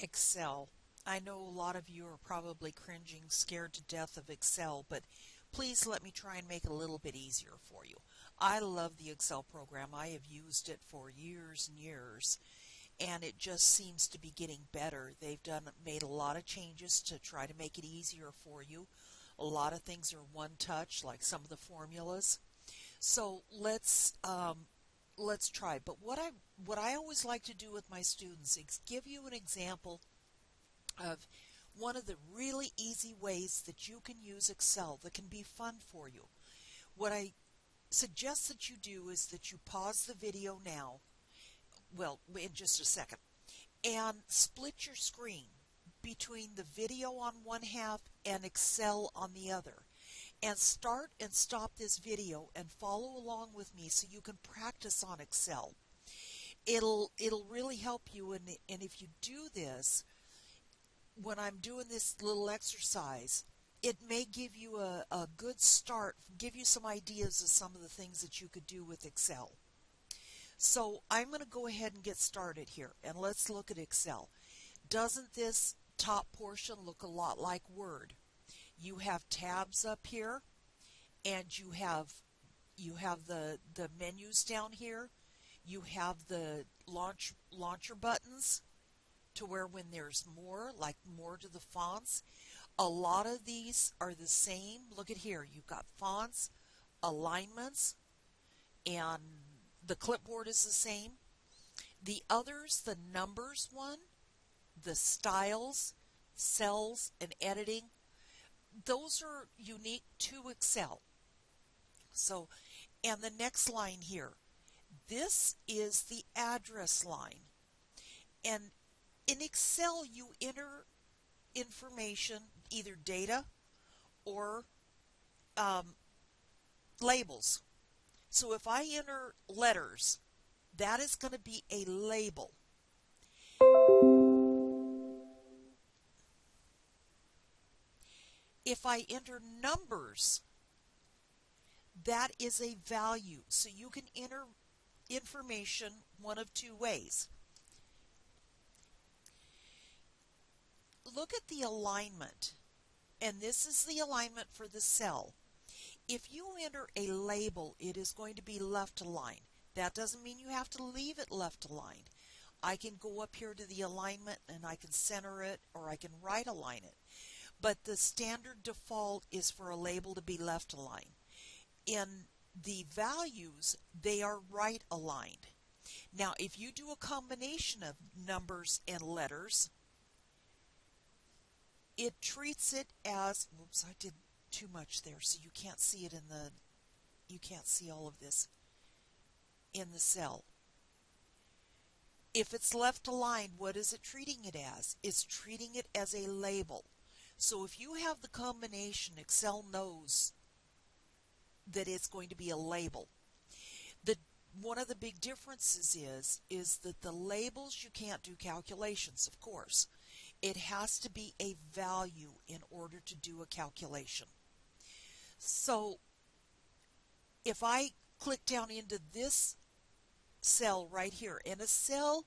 Excel. I know a lot of you are probably cringing, scared to death of Excel, but please let me try and make it a little bit easier for you. I love the Excel program. I have used it for years and years, and it just seems to be getting better. Made a lot of changes to try to make it easier for you. A lot of things are one touch, like some of the formulas. So let's try. But what I always like to do with my students is give you an example of one of the really easy ways that you can use Excel that can be fun for you. What I suggest that you do is that you pause the video now, well, in just a second, and split your screen between the video on one half and Excel on the other. And start and stop this video and follow along with me so you can practice on Excel. It'll really help you, and if you do this, when I'm doing this little exercise, it may give you a good start, give you some ideas of some of the things that you could do with Excel. So I'm going to go ahead and get started here, and let's look at Excel. Doesn't this top portion look a lot like Word? You have tabs up here, and you have the menus down here. You have the launcher buttons to where when there's more, like more to the fonts. A lot of these are the same. Look at here. You've got fonts, alignments, and the clipboard is the same. The others, the numbers one, the styles, cells, and editing, those are unique to Excel. So, and the next line here, this is the address line. And in Excel, you enter information, either data or labels. So if I enter letters, that is going to be a label. If I enter numbers, that is a value. So you can enter information one of two ways. Look at the alignment, and this is the alignment for the cell. If you enter a label, it is going to be left aligned. That doesn't mean you have to leave it left aligned. I can go up here to the alignment and I can center it, or I can right align it. But the standard default is for a label to be left aligned. In the values, they are right aligned. Now, if you do a combination of numbers and letters, it treats it as, whoops, I did too much there, so you can't see it you can't see all of this in the cell. If it's left aligned, what is it treating it as? It's treating it as a label. So if you have the combination, Excel knows that it's going to be a label. One of the big differences is that the labels, you can't do calculations, of course. It has to be a value in order to do a calculation. So if I click down into this cell right here, and a cell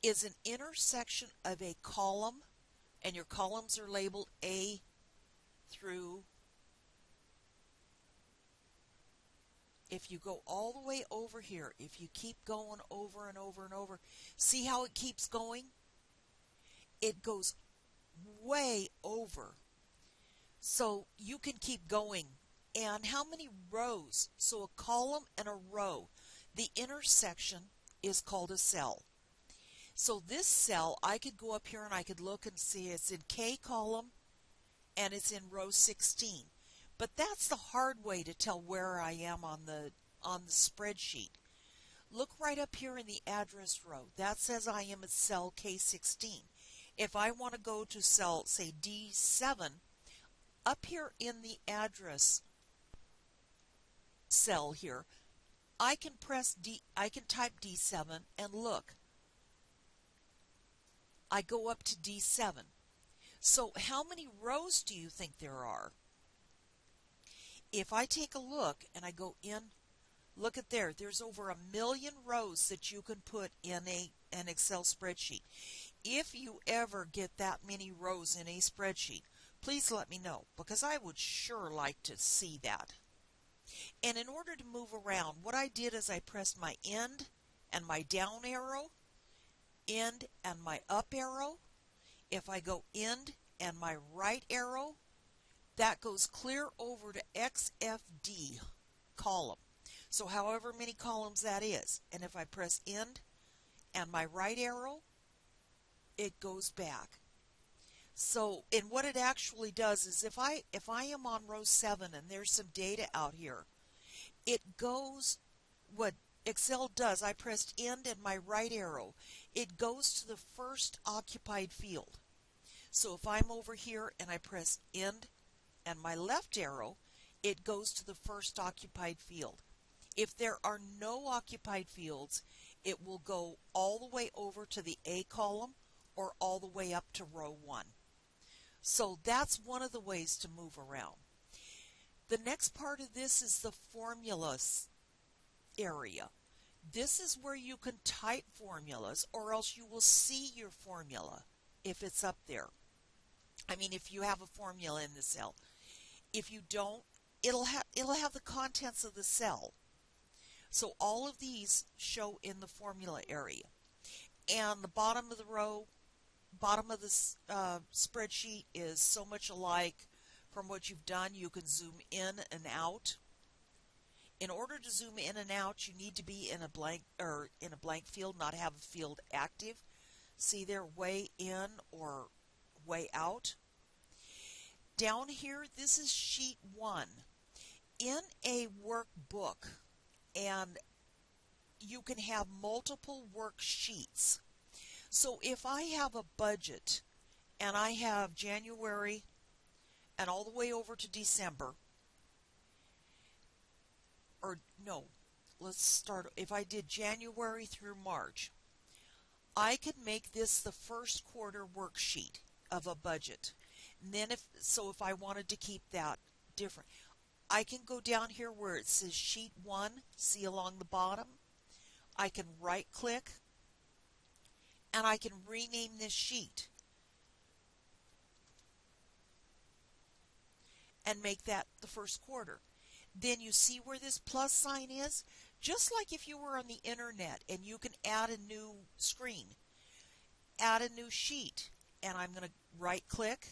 is an intersection of a column, and your columns are labeled A through, if you go all the way over here, if you keep going over and over and over, see how it keeps going? It goes way over. So you can keep going. And how many rows? So a column and a row. The intersection is called a cell. So this cell, I could go up here and I could look and see it's in K column and it's in row 16. But that's the hard way to tell where I am on the spreadsheet. Look right up here in the address row. That says I am at cell K16. If I want to go to cell, say D7, up here in the address cell here, I can type D7 and look. I go up to D7. So how many rows do you think there are? If I take a look and I go in Look at there. There's over 1,000,000 rows that you can put in an Excel spreadsheet. If you ever get that many rows in a spreadsheet, please let me know, because I would sure like to see that. And in order to move around, what I did is I pressed my end and my down arrow, end and my up arrow. If I go end and my right arrow, that goes clear over to XFD column. So however many columns that is. And if I press end and my right arrow, it goes back. So, and what it actually does is if I am on row 7 and there's some data out here, it goes, what Excel does, I pressed end and my right arrow, it goes to the first occupied field. So if I'm over here and I press end and my left arrow, it goes to the first occupied field. If there are no occupied fields, it will go all the way over to the A column or all the way up to row 1. So that's one of the ways to move around. The next part of this is the formulas area. This is where you can type formulas, or else you will see your formula if it's up there. I mean, if you have a formula in the cell. If you don't, it'll have the contents of the cell. So all of these show in the formula area. And the bottom of the row, bottom of the spreadsheet is so much alike from what you've done. You can zoom in and out. In order to zoom in and out, you need to be in a blank field, not have a field active. See there, way in or way out. Down here, this is sheet 1. In a workbook, and you can have multiple worksheets. So if I have a budget and I have January and all the way over to December, or no, let's start, if I did January through March, I could make this the first quarter worksheet of a budget. And then if I wanted to keep that different, I can go down here where it says sheet 1, see along the bottom. I can right click and I can rename this sheet and make that the first quarter. Then you see where this plus sign is? Just like if you were on the internet and you can add a new screen, add a new sheet, and I'm going to right click,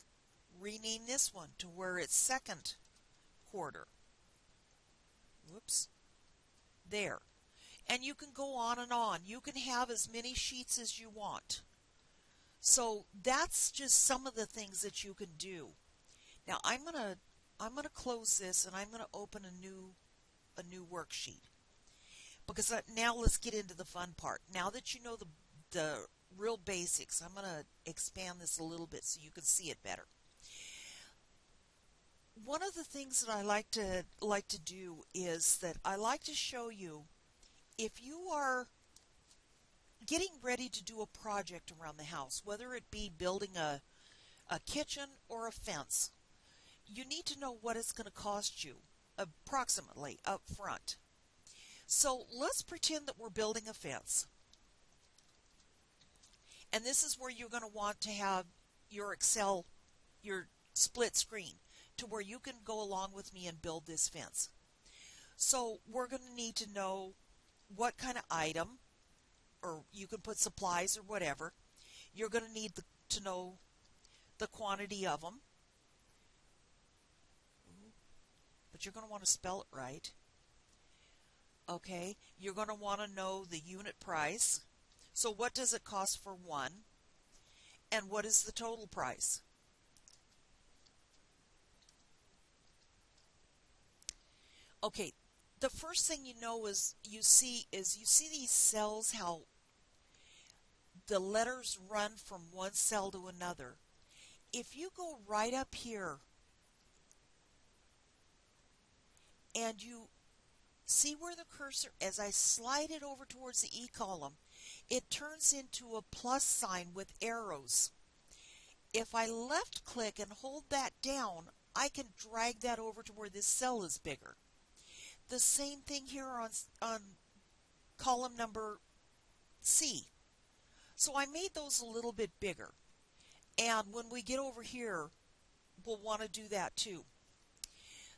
rename this one to where it's second quarter. Whoops. There. And you can go on and on. You can have as many sheets as you want. So that's just some of the things that you can do. Now I'm going to close this and I'm going to open a new worksheet. Because now let's get into the fun part. Now that you know the real basics, I'm going to expand this a little bit so you can see it better. One of the things that I like to do is that I like to show you, if you are getting ready to do a project around the house, whether it be building a kitchen or a fence, you need to know what it's going to cost you approximately up front. So let's pretend that we're building a fence. And this is where you're going to want to have your Excel, your split screen, to where you can go along with me and build this fence. So we're going to need to know what kind of item, or you can put supplies or whatever. You're going to need to know the quantity of them. But you're going to want to spell it right. Okay, you're going to want to know the unit price. So what does it cost for one? And what is the total price? Okay, the first thing you know is you see these cells, how the letters run from one cell to another. If you go right up here and you see where the cursor, as I slide it over towards the E column, it turns into a plus sign with arrows. If I left click and hold that down, I can drag that over to where this cell is bigger. The same thing here on column number C. So I made those a little bit bigger. And when we get over here, we'll want to do that too.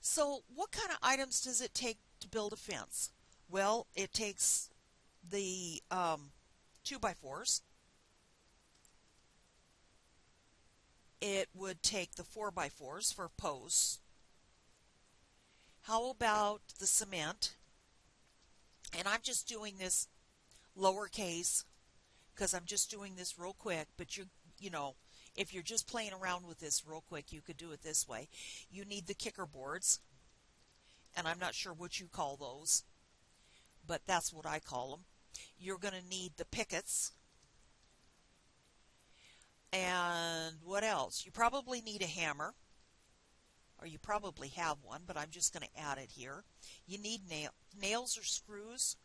So what kind of items does it take to build a fence? Well, it takes the 2x4s. It would take the 4x4s for posts. How about the cement? And I'm just doing this lowercase because I'm just doing this real quick, but you know, if you're just playing around with this real quick, you could do it this way. You need the kicker boards, and I'm not sure what you call those, but that's what I call them. You're going to need the pickets. And what else? You probably need a hammer, or you probably have one, but I'm just going to add it here. You need nails or screws.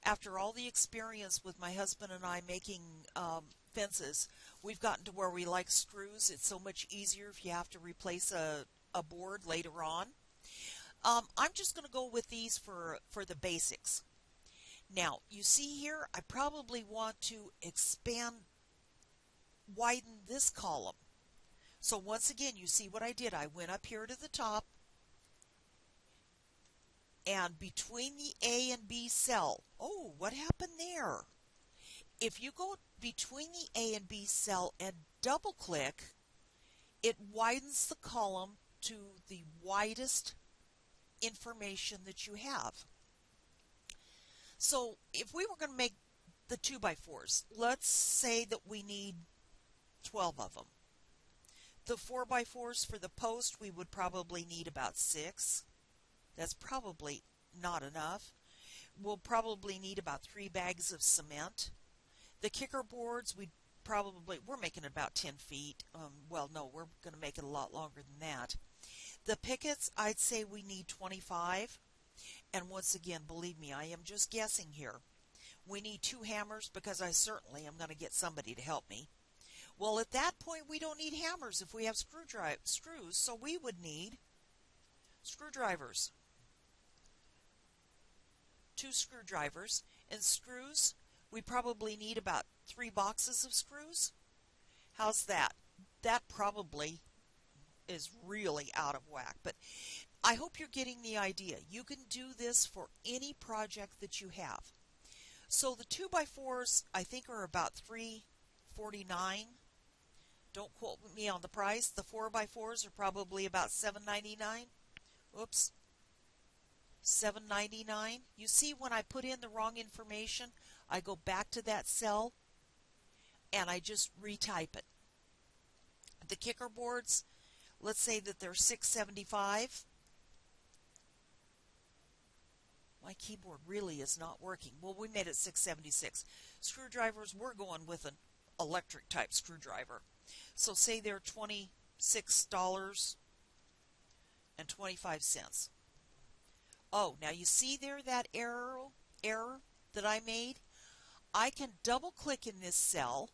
After all the experience with my husband and I making fences, we've gotten to where we like screws. It's so much easier if you have to replace a board later on. I'm just going to go with these for the basics. Now, you see here, I probably want to widen this column. So once again, you see what I did. I went up here to the top, and between the A and B cell, oh, what happened there? If you go between the A and B cell and double click, it widens the column to the widest information that you have. So if we were going to make the 2x4s, let's say that we need 12 of them. The 4x4s for the post, we would probably need about 6. That's probably not enough. We'll probably need about 3 bags of cement. The kicker boards, we're making it about 10 feet. Well, no, we're going to make it a lot longer than that. The pickets, I'd say we need 25. And once again, believe me, I am just guessing here. We need 2 hammers because I certainly am going to get somebody to help me. Well, at that point, we don't need hammers if we have screws, so we would need screwdrivers. 2 screwdrivers. And screws, we probably need about 3 boxes of screws. How's that? That probably is really out of whack, but I hope you're getting the idea. You can do this for any project that you have. So the 2x4s, I think, are about $3.49. Don't quote me on the price. The 4x4s are probably about $7.99. Oops. $7.99. You see, when I put in the wrong information, I go back to that cell and I just retype it. The kicker boards, let's say that they're $6.75. My keyboard really is not working. Well, we made it $6.76. Screwdrivers, we're going with an electric type screwdriver. So say they're $26.25. Oh, now you see there that error that I made? I can double click in this cell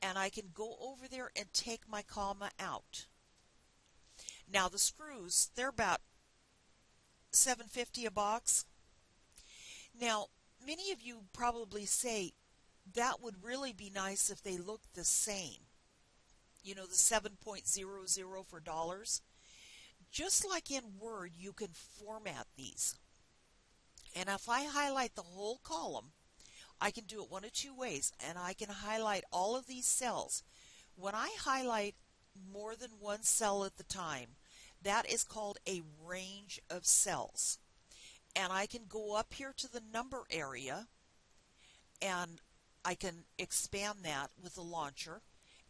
and I can go over there and take my comma out. Now the screws, they're about $7.50 a box. Now, many of you probably say that would really be nice if they looked the same. You know, the 7.00 for dollars. Just like in Word, you can format these. And if I highlight the whole column, I can do it one of 2 ways, and I can highlight all of these cells. When I highlight more than one cell at the time, that is called a range of cells. And I can go up here to the number area, and I can expand that with the launcher,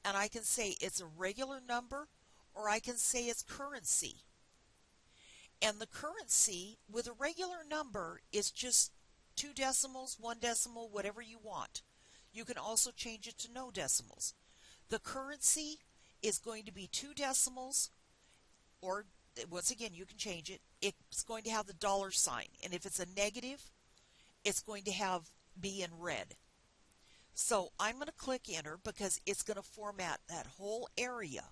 and I can say it's a regular number, or I can say it's currency. And the currency with a regular number is just 2 decimals, 1 decimal, whatever you want. You can also change it to no decimals. The currency is going to be 2 decimals, or once again, you can change it. It's going to have the dollar sign, and if it's a negative, it's going to be in red. So I'm going to click enter because it's going to format that whole area.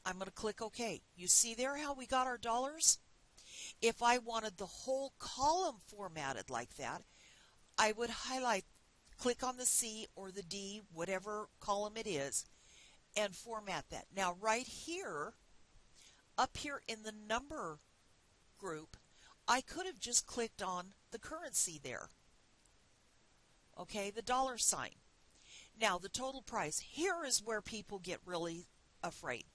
I'm going to click OK. You see there how we got our dollars? If I wanted the whole column formatted like that, I would highlight, click on the C or the D, whatever column it is, and format that. Now right here, up here in the number group, I could have just clicked on the currency there. Okay, the dollar sign. Now the total price. Here is where people get really afraid.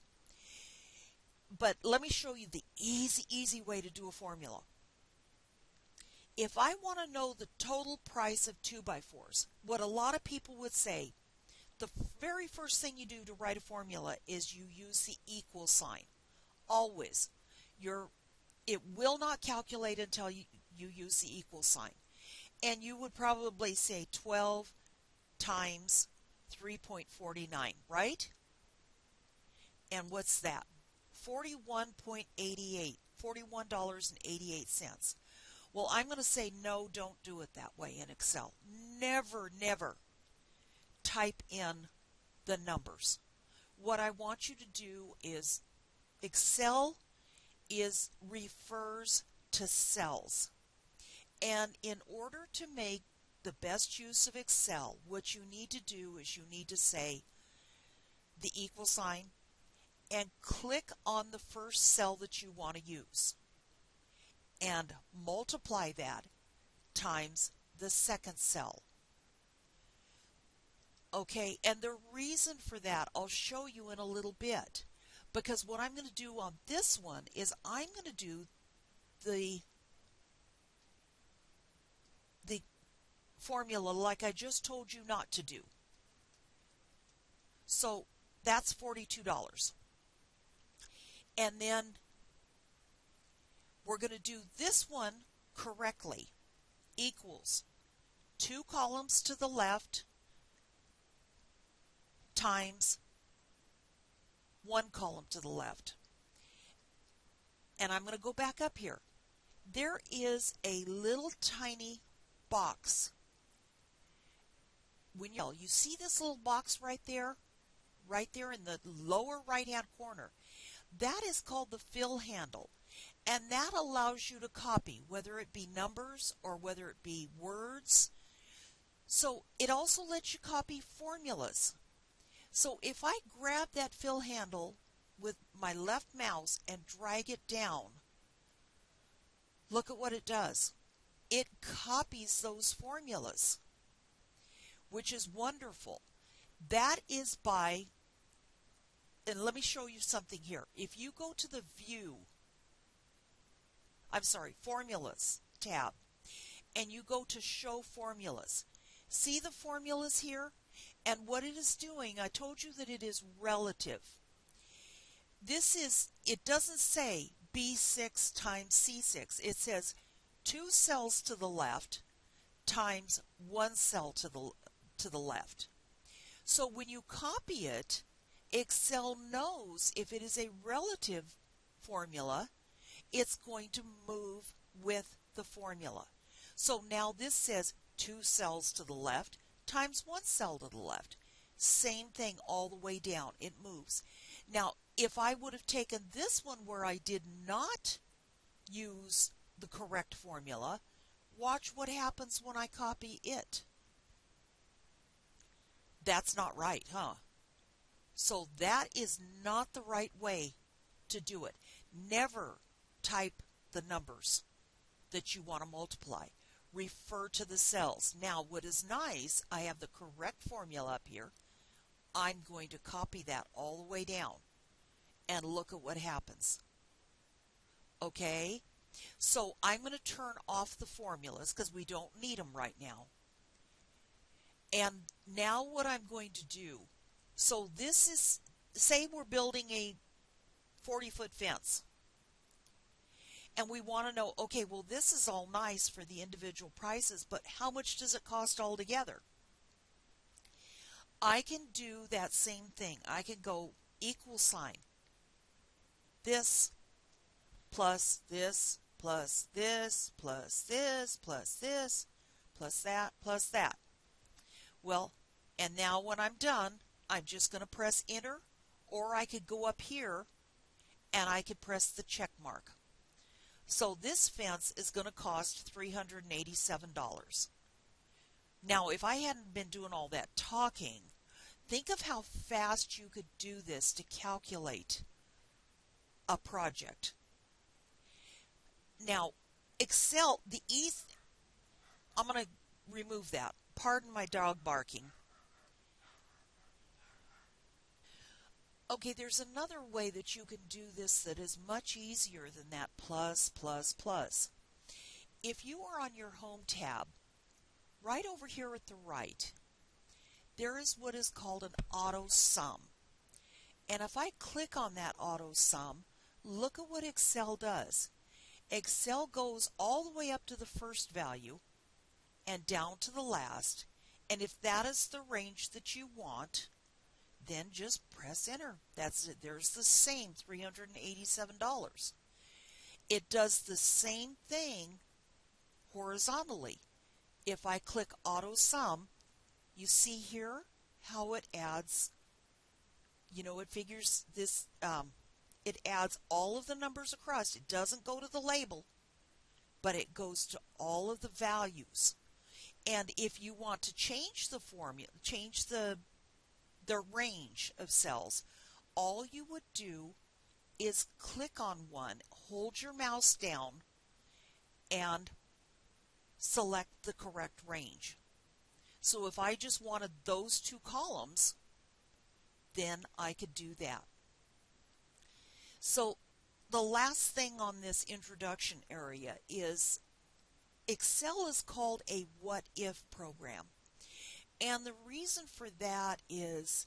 But let me show you the easy way to do a formula. If I want to know the total price of 2x4s, what a lot of people would say, the very first thing you do to write a formula is you use the equal sign. Always. It will not calculate until you use the equal sign. And you would probably say 12 times 3.49, right? And what's that? $41.88. $41.88. Well, I'm going to say no, don't do it that way in Excel. Never type in the numbers. What I want you to do is Excel refers to cells. And in order to make the best use of Excel, what you need to do is you need to say the equal sign and click on the first cell that you want to use and multiply that times the second cell. Okay, and the reason for that I'll show you in a little bit, because what I'm going to do on this one is I'm going to do the formula like I just told you not to do. So that's $42. And then we're going to do this one correctly. Equals 2 columns to the left times 1 column to the left. And I'm going to go back up here. There is a little tiny box. When you see this little box right there in the lower right hand corner, that is called the fill handle, and that allows you to copy, whether it be numbers or whether it be words. So it also lets you copy formulas. So if I grab that fill handle with my left mouse and drag it down, look at what it does. It copies those formulas, which is wonderful. That is by, and let me show you something here. If you go to the Formulas tab, and you go to Show Formulas, see the formulas here? And what it is doing, I told you that it is relative. It doesn't say B6 times C6. It says 2 cells to the left times 1 cell to the left. So when you copy it, Excel knows if it is a relative formula, it's going to move with the formula. So now this says 2 cells to the left times 1 cell to the left. Same thing all the way down. It moves. Now, if I would have taken this one where I did not use the correct formula, watch what happens when I copy it. That's not right, huh? So that is not the right way to do it. Never type the numbers that you want to multiply. Refer to the cells. Now, what is nice, I have the correct formula up here. I'm going to copy that all the way down and look at what happens. Okay? So I'm going to turn off the formulas because we don't need them right now. And now what I'm going to do, so this is, say we're building a 40-foot fence. And we want to know, okay, well, this is all nice for the individual prices, but how much does it cost altogether? I can do that same thing. I can go equal sign. This plus this plus this plus this plus this plus that plus that. Well, and now when I'm done, I'm just going to press enter, or I could go up here and I could press the check mark. So this fence is going to cost $387. Now, if I hadn't been doing all that talking, think of how fast you could do this to calculate a project. Now, Excel, I'm going to remove that. Pardon my dog barking. Okay, there's another way that you can do this that is much easier than that plus, plus, plus. If you are on your Home tab, right over here at the right, there is what is called an auto sum. And if I click on that auto sum, look at what Excel does. Excel goes all the way up to the first value and down to the last. And if that is the range that you want, then just press enter. That's it. There's the same $387. It does the same thing horizontally. If I click auto sum, you see here how it adds, it figures this, it adds all of the numbers across. It doesn't go to the label, but it goes to all of the values. And if you want to change the formula, change the range of cells, all you would do is click on one, hold your mouse down, and select the correct range. So if I just wanted those two columns, then I could do that. So the last thing on this introduction area is Excel is called a what-if program. And the reason for that is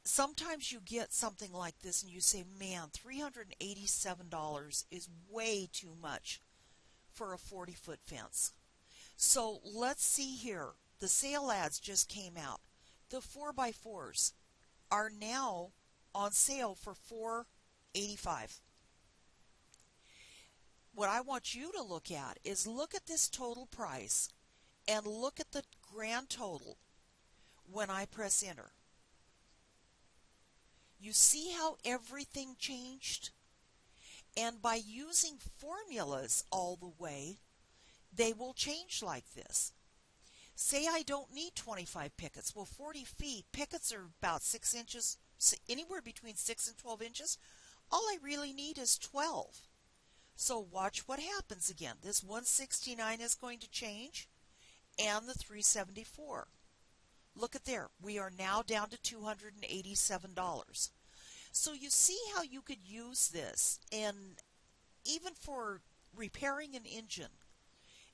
sometimes you get something like this and you say, man, $387 is way too much for a 40-foot fence. So let's see here. The sale ads just came out. The 4x4s are now on sale for $485. What I want you to look at is look at this total price and look at the grand total when I press enter. You see how everything changed? And by using formulas all the way, they will change like this. Say I don't need 25 pickets. Well, 40 feet, pickets are about 6 inches, anywhere between 6 and 12 inches. All I really need is 12. So watch what happens again. This 169 is going to change, and the 374. Look at there. We are now down to $287. So you see how you could use this, and even for repairing an engine,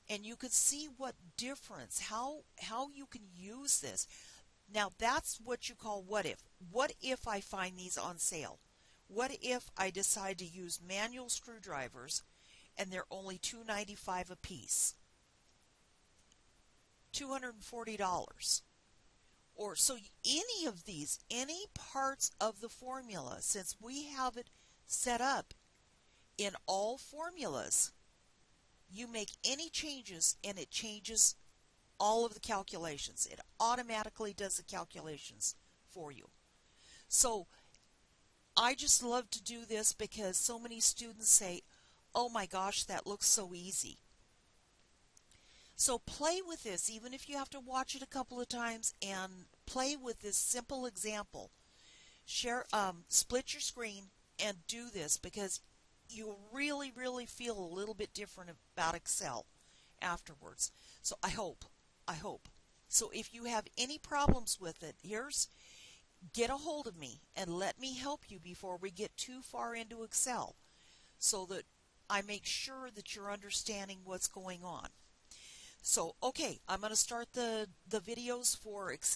and you could see what difference, how you can use this. Now that's what you call what if. What if I find these on sale? What if I decide to use manual screwdrivers and they're only $2.95 a piece? $240. Or so any of these, any parts of the formula, since we have it set up in all formulas, you make any changes and it changes all of the calculations. It automatically does the calculations for you. So I just love to do this because so many students say, oh my gosh, that looks so easy. So play with this, even if you have to watch it a couple of times, and play with this simple example. Split your screen and do this, because you'll really, really feel a little bit different about Excel afterwards. So I hope. So if you have any problems with it, get a hold of me and let me help you before we get too far into Excel, so that I make sure that you're understanding what's going on. So, okay, I'm going to start the videos for Excel.